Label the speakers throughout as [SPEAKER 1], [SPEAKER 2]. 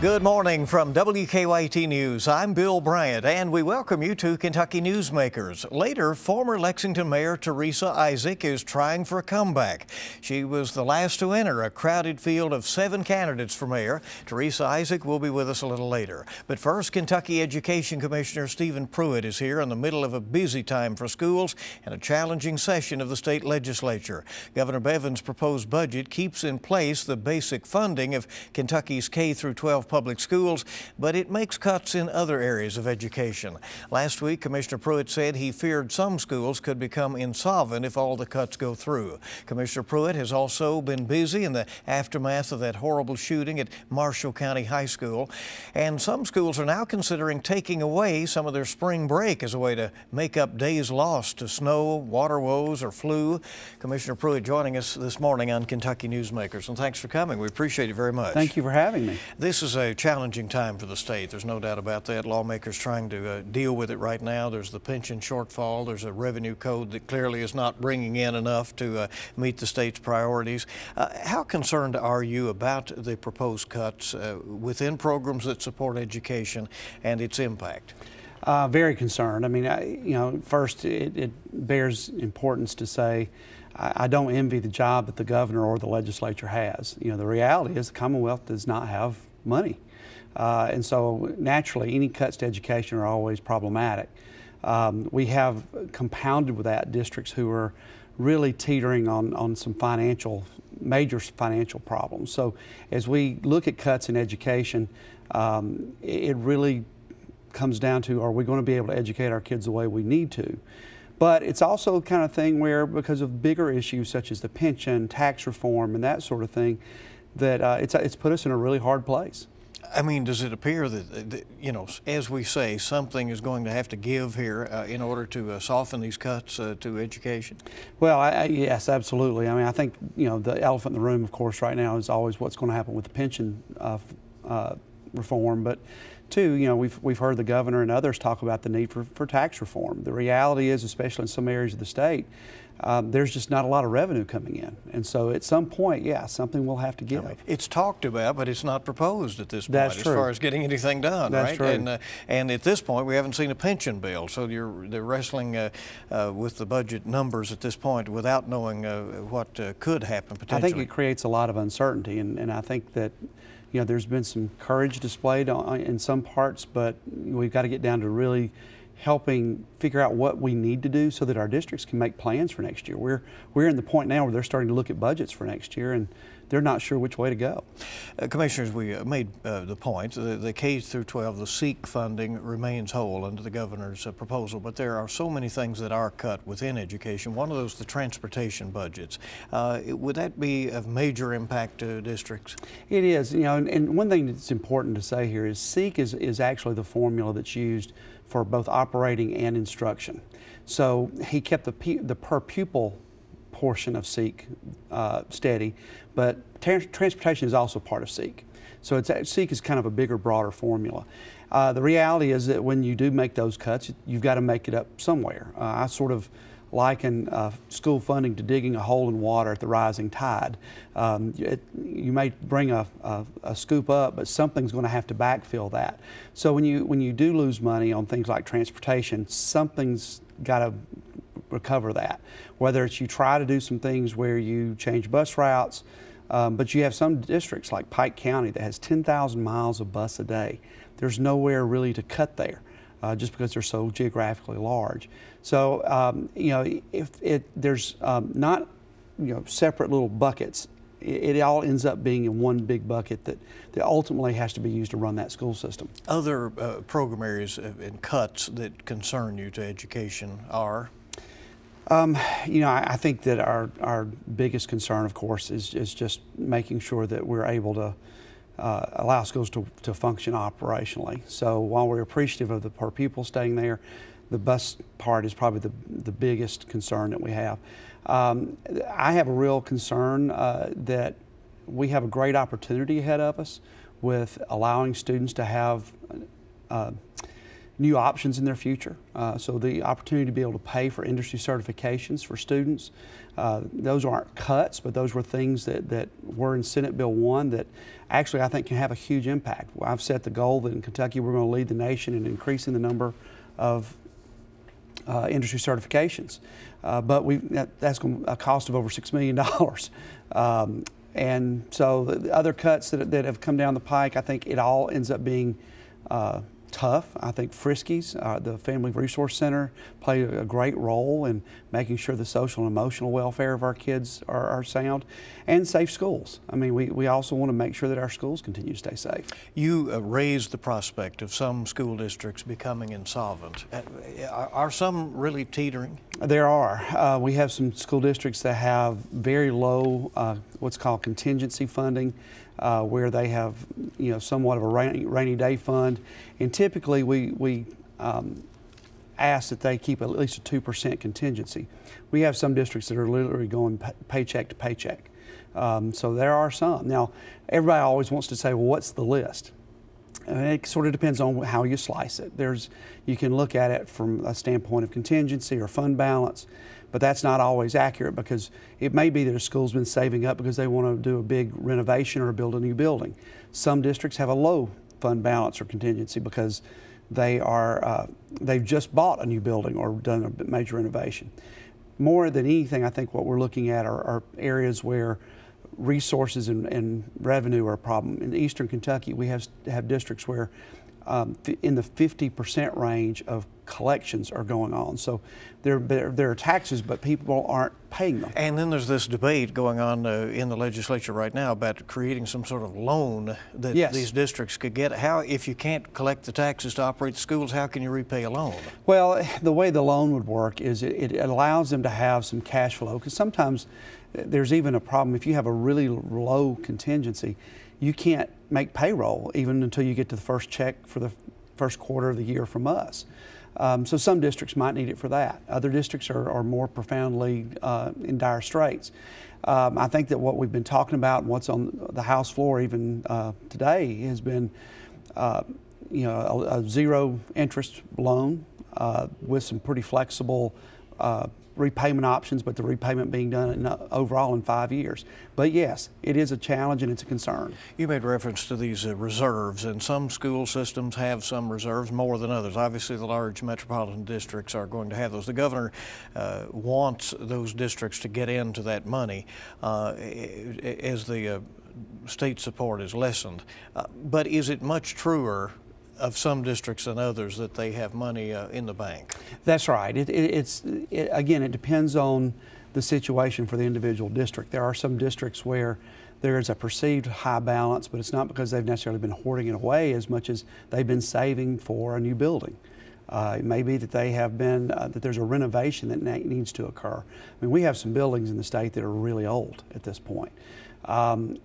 [SPEAKER 1] Good morning from WKYT News. I'm Bill Bryant, and we welcome you to Kentucky Newsmakers. Later, former Lexington Mayor Teresa Isaac is trying for a comeback. She was the last to enter a crowded field of 7 candidates for mayor. Teresa Isaac will be with us a little later. But first, Kentucky Education Commissioner Stephen Pruitt is here in the middle of a busy time for schools and a challenging session of the state legislature. Governor Bevin's proposed budget keeps in place the basic funding of Kentucky's K-12 public schools, but it makes cuts in other areas of education. Last week, Commissioner Pruitt said he feared some schools could become insolvent if all the cuts go through. Commissioner Pruitt has also been busy in the aftermath of that horrible shooting at Marshall County High School, and some schools are now considering taking away some of their spring break as a way to make up days lost to snow, water woes, or flu. Commissioner Pruitt joining us this morning on Kentucky Newsmakers, and thanks for coming. We appreciate it very much.
[SPEAKER 2] Thank you for having me.
[SPEAKER 1] This is a challenging time for the state. There's no doubt about that. Lawmakers trying to deal with it right now. There's the pension shortfall. There's a revenue code that clearly is not bringing in enough to meet the state's priorities. How concerned are you about the proposed cuts within programs that support education and its impact?
[SPEAKER 2] Very concerned. I mean, first it bears importance to say I don't envy the job that the governor or the legislature has. The reality is the Commonwealth does not have money. And so naturally, any cuts to education are always problematic. We have compounded with that districts who are really teetering on some major financial problems. So as we look at cuts in education, it really comes down to, are we going to be able to educate our kids the way we need to? But it's also the kind of thing where, because of bigger issues such as the pension, tax reform, and that sort of thing, that it's put us in a really hard place.
[SPEAKER 1] I mean, does it appear that, as we say, something is going to have to give here in order to soften these cuts to education?
[SPEAKER 2] Well, yes, absolutely. I mean, I think, the elephant in the room, of course, right now is always what's going to happen with the pension reform. But two, we've heard the governor and others talk about the need for tax reform. The reality is, especially in some areas of the state, there's just not a lot of revenue coming in. And so at some point, yeah, something will have to give.
[SPEAKER 1] It's talked about, but it's not proposed at this point.
[SPEAKER 2] That's true.
[SPEAKER 1] As far as getting anything done,
[SPEAKER 2] That's
[SPEAKER 1] right?
[SPEAKER 2] True.
[SPEAKER 1] And at this point, we haven't seen a pension bill. So they're wrestling with the budget numbers at this point without knowing what could happen potentially.
[SPEAKER 2] I think it creates a lot of uncertainty, and I think that there's been some courage displayed in some parts, but we've got to get down to really helping figure out what we need to do so that our districts can make plans for next year. We're in the point now where they're starting to look at budgets for next year, and they're not sure which way to go.
[SPEAKER 1] Commissioners, we made the point, the K-12, the SEEK funding remains whole under the governor's proposal, but there are so many things that are cut within education. One of those, the transportation budgets. Would that be of major impact to districts?
[SPEAKER 2] It is, and one thing that's important to say here is SEEK is actually the formula that's used for both operating and instruction. So he kept the per pupil portion of SEEK steady, but transportation is also part of SEEK. So SEEK is kind of a bigger, broader formula. The reality is that when you do make those cuts, you've got to make it up somewhere. I sort of liken school funding to digging a hole in water at the rising tide. You may bring a scoop up, but something's going to have to backfill that. So when you do lose money on things like transportation, something's got to recover that. Whether it's you try to do some things where you change bus routes, but you have some districts like Pike County that has 10,000 miles of bus a day. There's nowhere really to cut there. Just because they're so geographically large. So, if there's not, separate little buckets, it all ends up being in one big bucket that ultimately has to be used to run that school system.
[SPEAKER 1] Other program areas and cuts that concern you to education are?
[SPEAKER 2] I think that our biggest concern, of course, is just making sure that we're able to allow schools to function operationally. So while we're appreciative of the per pupil staying there, the bus part is probably the biggest concern that we have. I have a real concern that we have a great opportunity ahead of us with allowing students to have new options in their future. So the opportunity to be able to pay for industry certifications for students, those aren't cuts, but those were things that were in Senate Bill 1 that actually I think can have a huge impact. I've set the goal that in Kentucky we're going to lead the nation in increasing the number of industry certifications. But that's going to a cost of over $6 million. And so the other cuts that have come down the pike, I think it all ends up being tough. I think Friskies, the Family Resource Center, played a great role in making sure the social and emotional welfare of our kids are sound, and safe schools. I mean, we also want to make sure that our schools continue to stay safe.
[SPEAKER 1] You raised the prospect of some school districts becoming insolvent. Are some really teetering?
[SPEAKER 2] There are. We have some school districts that have very low, what's called contingency funding, where they have, somewhat of a rainy day fund, and typically we ask that they keep at least a 2% contingency. We have some districts that are literally going paycheck to paycheck. So there are some. Now, everybody always wants to say, well, what's the list? And it sort of depends on how you slice it. You can look at it from a standpoint of contingency or fund balance, but that's not always accurate, because it may be that a school's been saving up because they want to do a big renovation or build a new building. Some districts have a low fund balance or contingency because they've just bought a new building or done a major renovation. More than anything, I think what we're looking at are areas where resources and revenue are a problem. In eastern Kentucky, we have districts where in the 50% range of collections are going on. So there are taxes, but people aren't paying them.
[SPEAKER 1] And then there's this debate going on in the legislature right now about creating some sort of loan that these districts could get. How, if you can't collect the taxes to operate the schools, how can you repay a loan?
[SPEAKER 2] Well, the way the loan would work is it allows them to have some cash flow, because sometimes there's even a problem if you have a really low contingency. You can't make payroll even until you get to the first check for the first quarter of the year from us. So some districts might need it for that. Other districts are more profoundly in dire straits. I think that what we've been talking about and what's on the House floor even today has been a zero interest loan with some pretty flexible repayment options, but the repayment being done overall in 5 years. But yes, it is a challenge and it's a concern.
[SPEAKER 1] You made reference to these reserves, and some school systems have some reserves more than others. Obviously, the large metropolitan districts are going to have those. The governor wants those districts to get into that money as the state support is lessened. But is it much truer of some districts than others that they have money in the bank?
[SPEAKER 2] That's right. Again, it depends on the situation for the individual district. There are some districts where there is a perceived high balance, but it's not because they've necessarily been hoarding it away as much as they've been saving for a new building. It may be that they have been, that there's a renovation that needs to occur. I mean, we have some buildings in the state that are really old at this point. And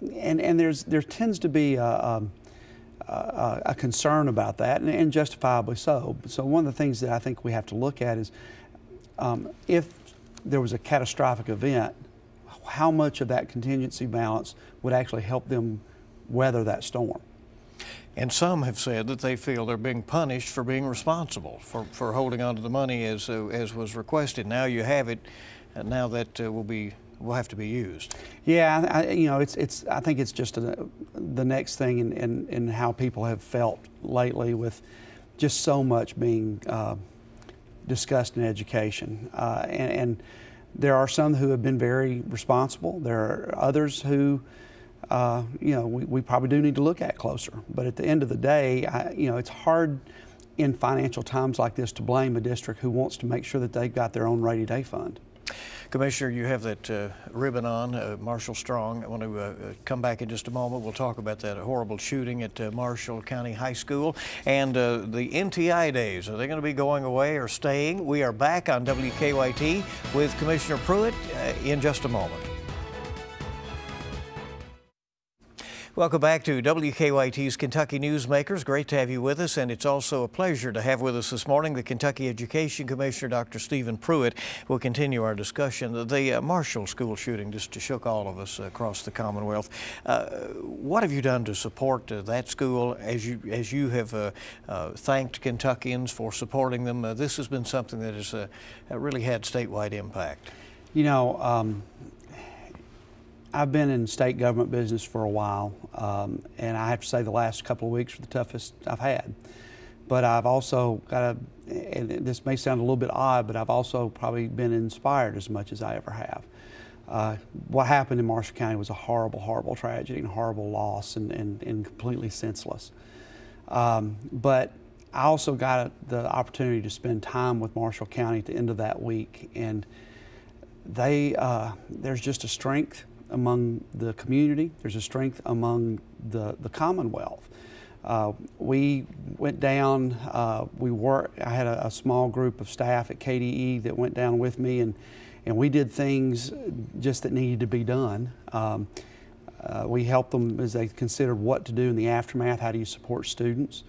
[SPEAKER 2] there tends to be a concern about that, and justifiably so. So one of the things that I think we have to look at is if there was a catastrophic event, how much of that contingency balance would actually help them weather that storm.
[SPEAKER 1] And some have said that they feel they're being punished for being responsible, for holding on to the money as was requested. Now you have it, and now that will have to be used.
[SPEAKER 2] Yeah, I think it's just the next thing in how people have felt lately, with just so much being discussed in education. And there are some who have been very responsible. There are others who, we probably do need to look at closer. But at the end of the day, it's hard in financial times like this to blame a district who wants to make sure that they've got their own rainy day fund.
[SPEAKER 1] Commissioner, you have that ribbon on, Marshall Strong. I want to come back in just a moment. We'll talk about that horrible shooting at Marshall County High School and the NTI days. Are they going to be going away or staying? We are back on WKYT with Commissioner Pruitt in just a moment. Welcome back to WKYT's Kentucky Newsmakers. Great to have you with us, and it's also a pleasure to have with us this morning the Kentucky Education Commissioner, Dr. Stephen Pruitt. We'll continue our discussion. The Marshall school shooting just shook all of us across the Commonwealth. What have you done to support that school as you have thanked Kentuckians for supporting them? This has been something that has really had statewide impact.
[SPEAKER 2] You know, I've been in state government business for a while, and I have to say the last couple of weeks were the toughest I've had. But I've also got and this may sound a little bit odd, but I've also probably been inspired as much as I ever have. What happened in Marshall County was a horrible, horrible tragedy and horrible loss and completely senseless. But I also got the opportunity to spend time with Marshall County at the end of that week, and there's just a strength among the community. There's a strength among the Commonwealth. We went down, I had a small group of staff at KDE that went down with me, and we did things just that needed to be done. We helped them as they considered what to do in the aftermath. How do you support students?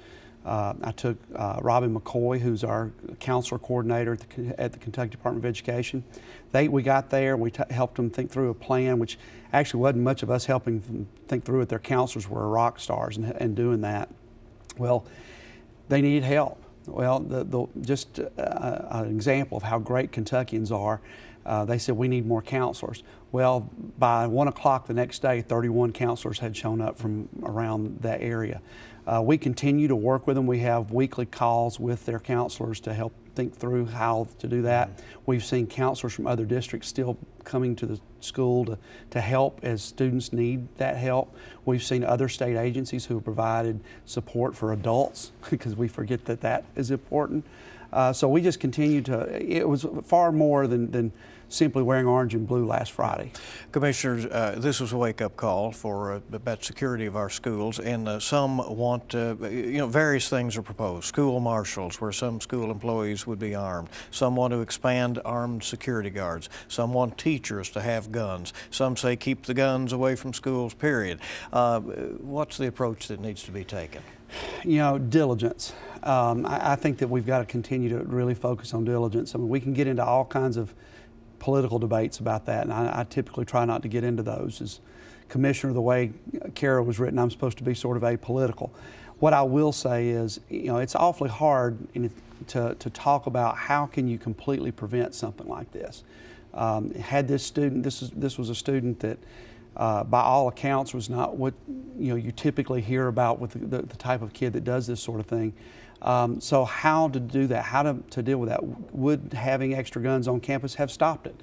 [SPEAKER 2] I took Robin McCoy, who's our counselor coordinator at the Kentucky Department of Education. We got there, we helped them think through a plan, which actually wasn't much of us helping them think through it. Their counselors were rock stars in doing that. Well, they needed help. Well, just an example of how great Kentuckians are, they said, we need more counselors. Well, by 1 o'clock the next day, 31 counselors had shown up from around that area. We continue to work with them. We have weekly calls with their counselors to help think through how to do that. We've seen counselors from other districts still coming to the school to help as students need that help. We've seen other state agencies who have provided support for adults because we forget that that is important. So we just continue it was far more than simply wearing orange and blue last Friday.
[SPEAKER 1] Commissioners, this was a wake-up call for about security of our schools, and some want, various things are proposed. School marshals, where some school employees would be armed. Some want to expand armed security guards. Some want teachers to have guns. Some say keep the guns away from schools, period. What's the approach that needs to be taken?
[SPEAKER 2] You know, diligence. I think that we've got to continue to really focus on diligence. I mean, we can get into all kinds of political debates about that, and I typically try not to get into those. As commissioner, the way Kara was written, I'm supposed to be sort of apolitical. What I will say is, it's awfully hard to talk about how can you completely prevent something like this. Had this student, this was a student that by all accounts was not what you typically hear about with the type of kid that does this sort of thing. So how to do that, how to deal with that? Would having extra guns on campus have stopped it?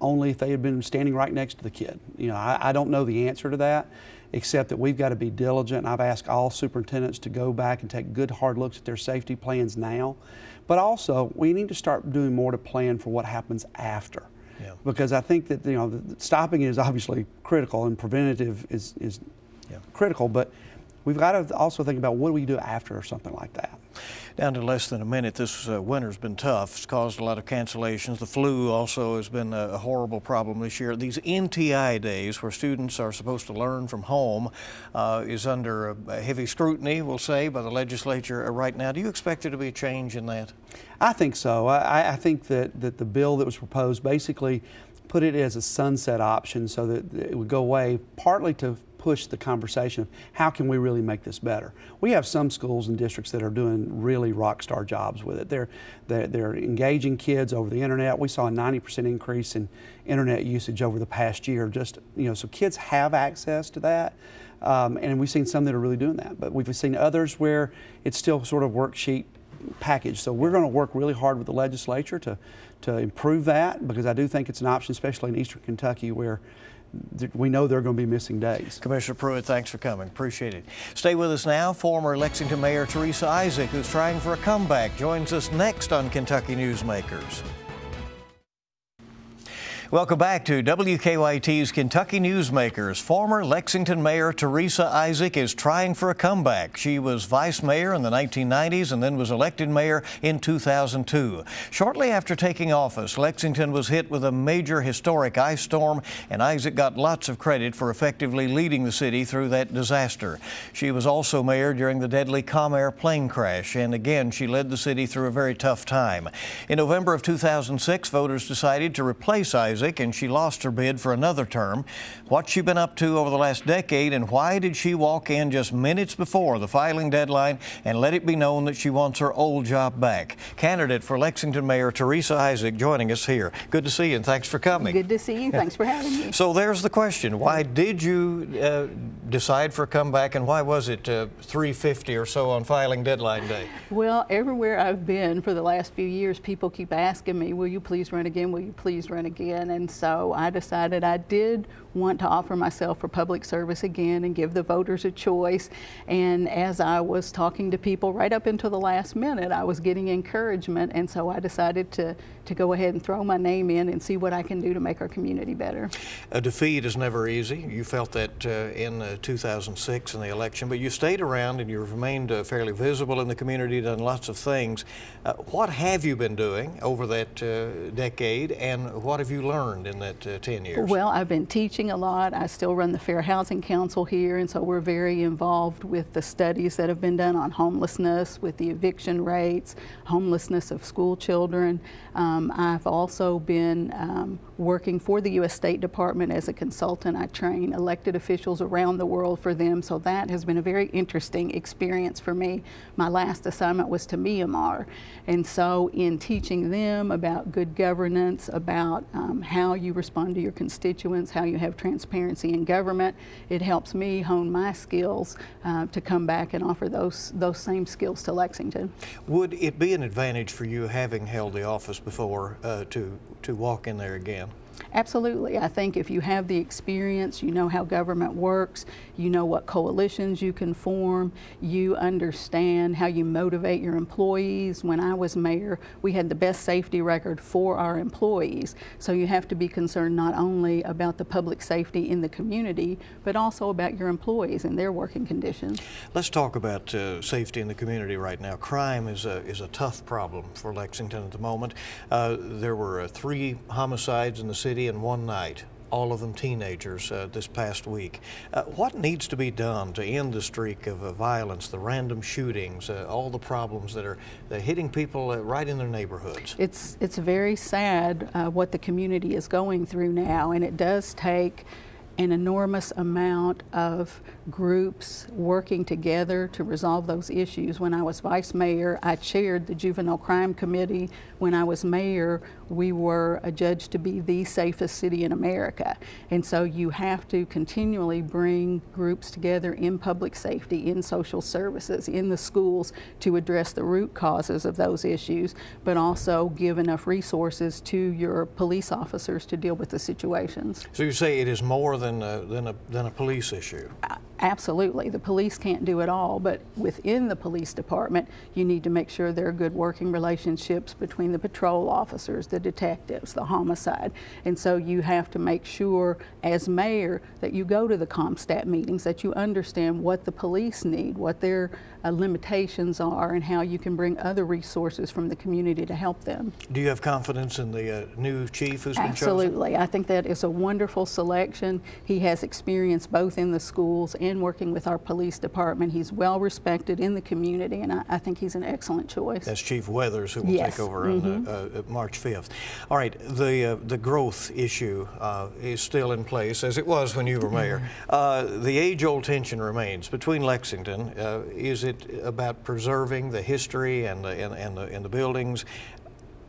[SPEAKER 2] Only if they had been standing right next to the kid. I don't know the answer to that, except that we've got to be diligent. I've asked all superintendents to go back and take good hard looks at their safety plans now, but also we need to start doing more to plan for what happens after. Yeah. Because I think that stopping it is obviously critical, and preventative is critical, but we've got to also think about what do we do after something like that.
[SPEAKER 1] Down to less than a minute. This winter's been tough. It's caused a lot of cancellations. The flu also has been a horrible problem this year. These NTI days, where students are supposed to learn from home, is under heavy scrutiny, we'll say, by the legislature right now. Do you expect there to be a change in that? I
[SPEAKER 2] think so. I think that the bill that was proposed basically put it as a sunset option so that it would go away, partly to push the conversation of how can we really make this better. We have some schools and districts that are doing really rock star jobs with it. They're engaging kids over the internet. We saw a 90% increase in internet usage over the past year. Just so kids have access to that, and we've seen some that are really doing that. But we've seen others where it's still sort of worksheet package. So we're going to work really hard with the legislature to improve that, because I do think it's an option, especially in Eastern Kentucky, where we know they're going to be missing days.
[SPEAKER 1] Commissioner Pruitt, thanks for coming. Appreciate it. Stay with us now. Former Lexington Mayor Teresa Isaac, who's trying for a comeback, joins us next on Kentucky Newsmakers. Welcome back to WKYT's Kentucky Newsmakers. Former Lexington Mayor Teresa Isaac is trying for a comeback. She was vice mayor in the 1990s and then was elected mayor in 2002. Shortly after taking office, Lexington was hit with a major historic ice storm, and Isaac got lots of credit for effectively leading the city through that disaster. She was also mayor during the deadly Comair plane crash, and again, she led the city through a very tough time. In November of 2006, voters decided to replace Isaac, and she lost her bid for another term. What's she been up to over the last decade, and why did she walk in just minutes before the filing deadline and let it be known that she wants her old job back? Candidate for Lexington Mayor Teresa Isaac joining us here. Good to see you, and thanks for coming.
[SPEAKER 3] Good to see you. Thanks for having me.
[SPEAKER 1] So there's the question. Why did you decide for a comeback, and why was it 3:50 or so on filing deadline day?
[SPEAKER 3] Well, everywhere I've been for the last few years, people keep asking me, will you please run again? Will you please run again? And so I decided I did want to offer myself for public service again and give the voters a choice. And as I was talking to people right up until the last minute, I was getting encouragement, and so I decided to go ahead and throw my name in and see what I can do to make our community better.
[SPEAKER 1] A defeat is never easy. You felt that in 2006 in the election, but you stayed around and you remained fairly visible in the community, done lots of things. What have you been doing over that decade, and what have you learned in that 10 years?
[SPEAKER 3] Well, I've been teaching a lot. I still run the Fair Housing Council here, and so we're very involved with the studies that have been done on homelessness, with the eviction rates, homelessness of school children. I've also been working for the U.S. State Department as a consultant. I train elected officials around the world for them, so that has been a very interesting experience for me. My last assignment was to Myanmar, and so in teaching them about good governance, about how you respond to your constituents, how you have transparency in government, it helps me hone my skills to come back and offer those same skills to Lexington.
[SPEAKER 1] Would it be an advantage for you, having held the office before, to walk in there again?
[SPEAKER 3] Absolutely. I think if you have the experience, you know how government works, you know what coalitions you can form, you understand how you motivate your employees. When I was mayor, we had the best safety record for our employees. So you have to be concerned not only about the public safety in the community, but also about your employees and their working conditions.
[SPEAKER 1] Let's talk about safety in the community right now. Crime is a tough problem for Lexington at the moment. There were 3 homicides in the city in one night, all of them teenagers, this past week. What needs to be done to end the streak of violence, the random shootings, all the problems that are hitting people right in their neighborhoods?
[SPEAKER 3] It's very sad what the community is going through now, and it does take an enormous amount of groups working together to resolve those issues. When I was vice mayor, I chaired the Juvenile Crime Committee. When I was mayor, we were adjudged to be the safest city in America. And so you have to continually bring groups together in public safety, in social services, in the schools to address the root causes of those issues, but also give enough resources to your police officers to deal with the situations.
[SPEAKER 1] So you say it is more than a police issue?
[SPEAKER 3] Absolutely. The police can't do it all, but within the police department, you need to make sure there are good working relationships between the patrol officers, the detectives, the homicide. And so you have to make sure, as mayor, that you go to the ComStat meetings, that you understand what the police need, what their limitations are, and how you can bring other resources from the community to help them.
[SPEAKER 1] Do you have confidence in the new chief who's been chosen?
[SPEAKER 3] Absolutely. I think that is a wonderful selection. He has experience both in the schools and working with our police department. He's well respected in the community, and I think he's an excellent choice.
[SPEAKER 1] That's Chief Weathers, who will take over on March 5th. All right, the growth issue is still in place, as it was when you were mayor. The age-old tension remains between Lexington. Is it about preserving the history and the buildings,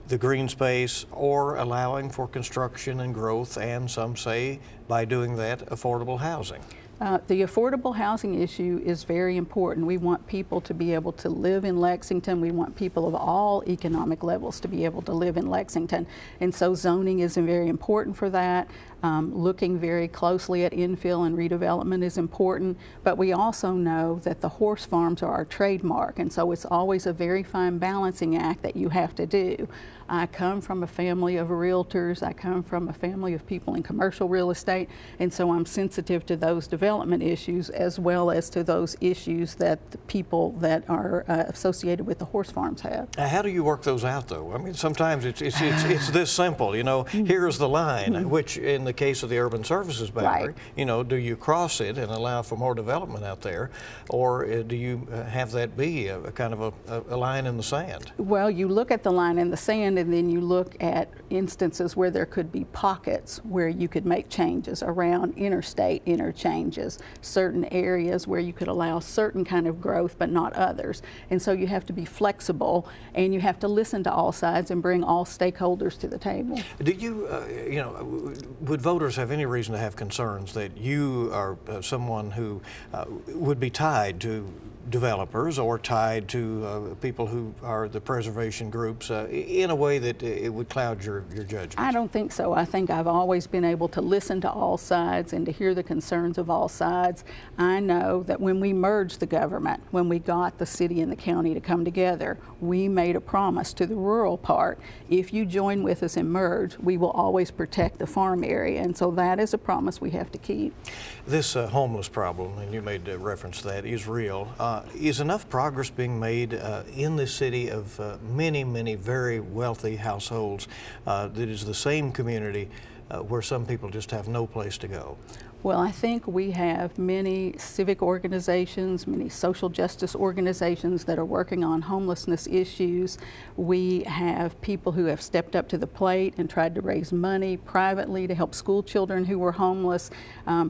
[SPEAKER 1] the green space, or allowing for construction and growth, and some say by doing that, affordable housing?
[SPEAKER 3] The affordable housing issue is very important. We want people to be able to live in Lexington. We want people of all economic levels to be able to live in Lexington. And so zoning is very important for that. Looking very closely at infill and redevelopment is important, but we also know that the horse farms are our trademark, and so it's always a very fine balancing act that you have to do. I come from a family of realtors, I come from a family of people in commercial real estate, and so I'm sensitive to those development issues as well as to those issues that the people that are associated with the horse farms have.
[SPEAKER 1] How do you work those out, though? I mean, sometimes it's this simple, you know, here's the line, which in the case of the urban services boundary, you know, do you cross it and allow for more development out there, or do you have that be a kind of a line in the sand?
[SPEAKER 3] Well, you look at the line in the sand, and then you look at instances where there could be pockets where you could make changes around interstate interchanges, certain areas where you could allow certain kind of growth but not others. And so you have to be flexible, and you have to listen to all sides and bring all stakeholders to the table.
[SPEAKER 1] Do you, you know, would voters have any reason to have concerns that you are someone who would be tied to developers or tied to people who are the preservation groups in a way that it would cloud your judgment?
[SPEAKER 3] I don't think so. I think I've always been able to listen to all sides and to hear the concerns of all sides. I know that when we merged the government, when we got the city and the county to come together, we made a promise to the rural part. If you join with us and merge, we will always protect the farm area, and so that is a promise we have to keep.
[SPEAKER 1] This homeless problem, and you made reference to that, is real. Is enough progress being made in this city of many, many very wealthy households that is the same community where some people just have no place to go?
[SPEAKER 3] Well, I think we have many civic organizations, many social justice organizations that are working on homelessness issues. We have people who have stepped up to the plate and tried to raise money privately to help school children who were homeless.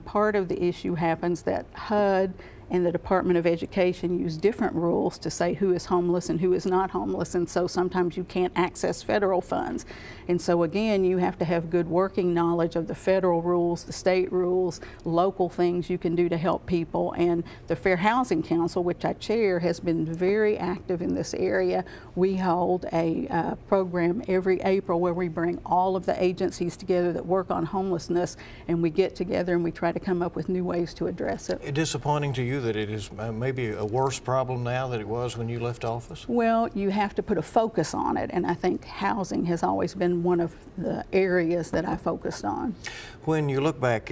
[SPEAKER 3] Part of the issue happens that HUD and the Department of Education use different rules to say who is homeless and who is not homeless, and so sometimes you can't access federal funds. And so again, you have to have good working knowledge of the federal rules, the state rules, local things you can do to help people. And the Fair Housing Council, which I chair, has been very active in this area. We hold a program every April where we bring all of the agencies together that work on homelessness, and we get together and we try to come up with new ways to address it.
[SPEAKER 1] Disappointing to you that it is maybe a worse problem now than it was when you left office? Well,
[SPEAKER 3] you have to put a focus on it, and I think housing has always been one of the areas that I focused on.
[SPEAKER 1] When you look back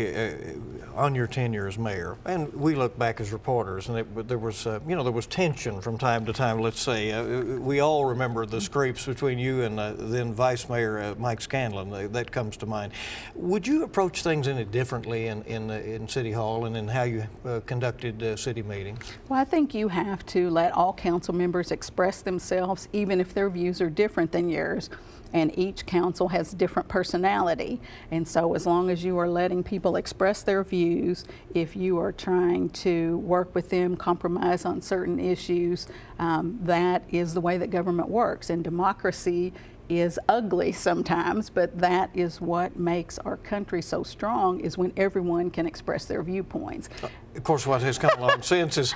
[SPEAKER 1] on your tenure as mayor, and we look back as reporters, and there was, you know, there was tension from time to time. Let's say we all remember the scrapes between you and then Vice Mayor Mike Scanlon. That comes to mind. Would you approach things any differently in City Hall and in how you conducted city meetings?
[SPEAKER 3] Well, I think you have to let all council members express themselves, even if their views are different than yours. And each council has different personality. And so as long as you are letting people express their views, if you are trying to work with them, compromise on certain issues, that is the way that government works. And democracy is ugly sometimes, but that is what makes our country so strong, is when everyone can express their viewpoints.
[SPEAKER 1] Of course, what has come along since is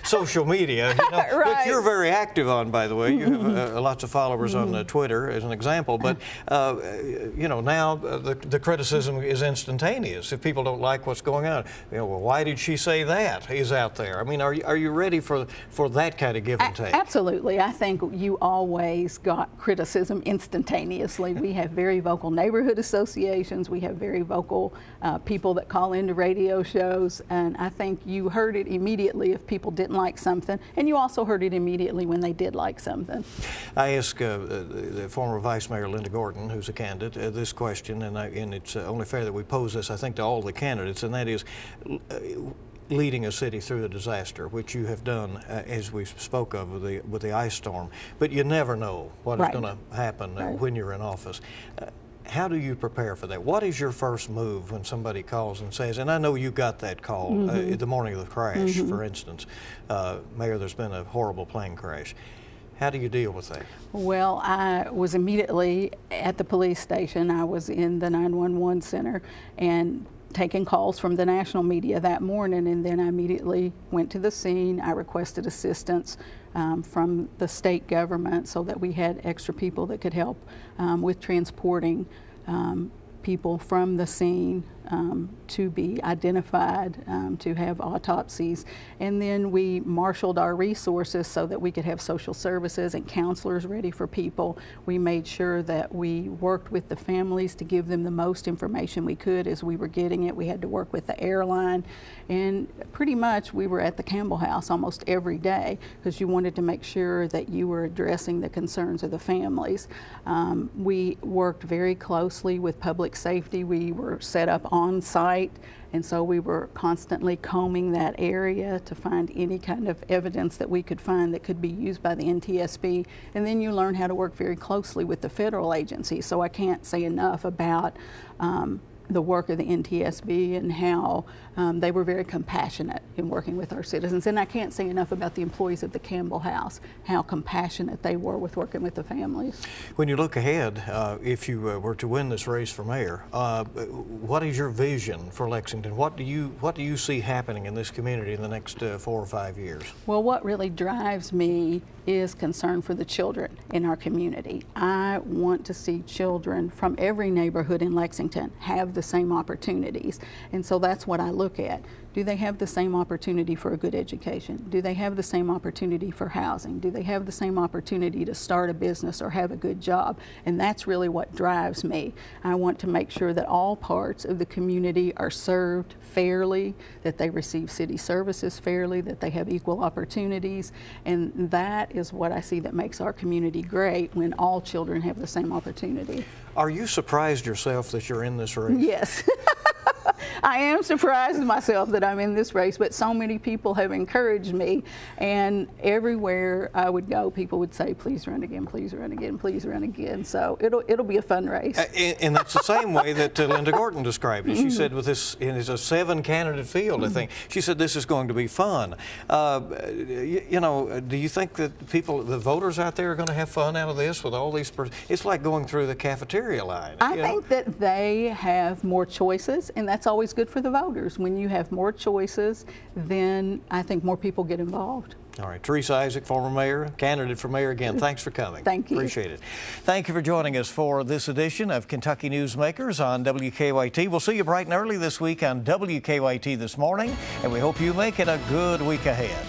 [SPEAKER 1] social media, you know,
[SPEAKER 3] right.
[SPEAKER 1] Which you're very active on, by the way. You have lots of followers on Twitter, as an example. But, you know, now the criticism is instantaneous. If people don't like what's going on, you know, well, why did she say that? Is out there. I mean, are you ready for that kind of give and take?
[SPEAKER 3] Absolutely. I think you always got criticism instantaneously. We have very vocal neighborhood associations. We have very vocal people that call into radio shows, and I think you heard it immediately if people didn't like something, and you also heard it immediately when they did like something.
[SPEAKER 1] I asked the former Vice Mayor Linda Gordon, who's a candidate, this question, and it's only fair that we pose this, I think, to all the candidates, and that is leading a city through a disaster, which you have done, as we spoke of with the ice storm. But you never know what is going to happen when you're in office. How do you prepare for that? What is your first move when somebody calls and says, and I know you got that call the morning of the crash, for instance, Mayor, there's been a horrible plane crash. How do you deal with that?
[SPEAKER 3] Well, I was immediately at the police station. I was in the 911 center, and taking calls from the national media that morning, and then I immediately went to the scene. I requested assistance from the state government so that we had extra people that could help with transporting people from the scene to be identified, to have autopsies. And then we marshaled our resources so that we could have social services and counselors ready for people. We made sure that we worked with the families to give them the most information we could as we were getting it. We had to work with the airline, and pretty much we were at the Campbell House almost every day because you wanted to make sure that you were addressing the concerns of the families. We worked very closely with public safety. We were set up on site, and so we were constantly combing that area to find any kind of evidence that we could find that could be used by the NTSB. And then you learn how to work very closely with the federal agencies. So I can't say enough about the work of the NTSB and how they were very compassionate in working with our citizens. And I can't say enough about the employees of the Campbell House, how compassionate they were with working with the families.
[SPEAKER 1] When you look ahead, if you were to win this race for mayor, what is your vision for Lexington? What do you see happening in this community in the next 4 or 5 years?
[SPEAKER 3] Well, what really drives me is concern for the children in our community. I want to see children from every neighborhood in Lexington have the same opportunities, and so that's what I look at. Do they have the same opportunity for a good education? Do they have the same opportunity for housing? Do they have the same opportunity to start a business or have a good job? And that's really what drives me. I want to make sure that all parts of the community are served fairly, that they receive city services fairly, that they have equal opportunities, and that is what I see that makes our community great, when all children have the same opportunity.
[SPEAKER 1] Are you surprised yourself that you're in this race?
[SPEAKER 3] Yes. I am surprised myself that I'm in this race, but so many people have encouraged me, and everywhere I would go, people would say, please run again, please run again, please run again. So it'll be a fun race.
[SPEAKER 1] And that's the same way that Linda Gordon described it. She said with this, it's a 7-candidate field, I think. She said this is going to be fun. You know, do you think that the voters out there are going to have fun out of this with all these, it's like going through the cafeteria line.
[SPEAKER 3] I think that they have more choices, and that's always good for the voters. When you have more choices, then I think more people get involved.
[SPEAKER 1] All right, Teresa Isaac, former mayor, candidate for mayor again. Thanks for coming.
[SPEAKER 3] Thank you.
[SPEAKER 1] Appreciate it. Thank you for joining us for this edition of Kentucky Newsmakers on WKYT. We'll see you bright and early this week on WKYT This Morning, and we hope you make it a good week ahead.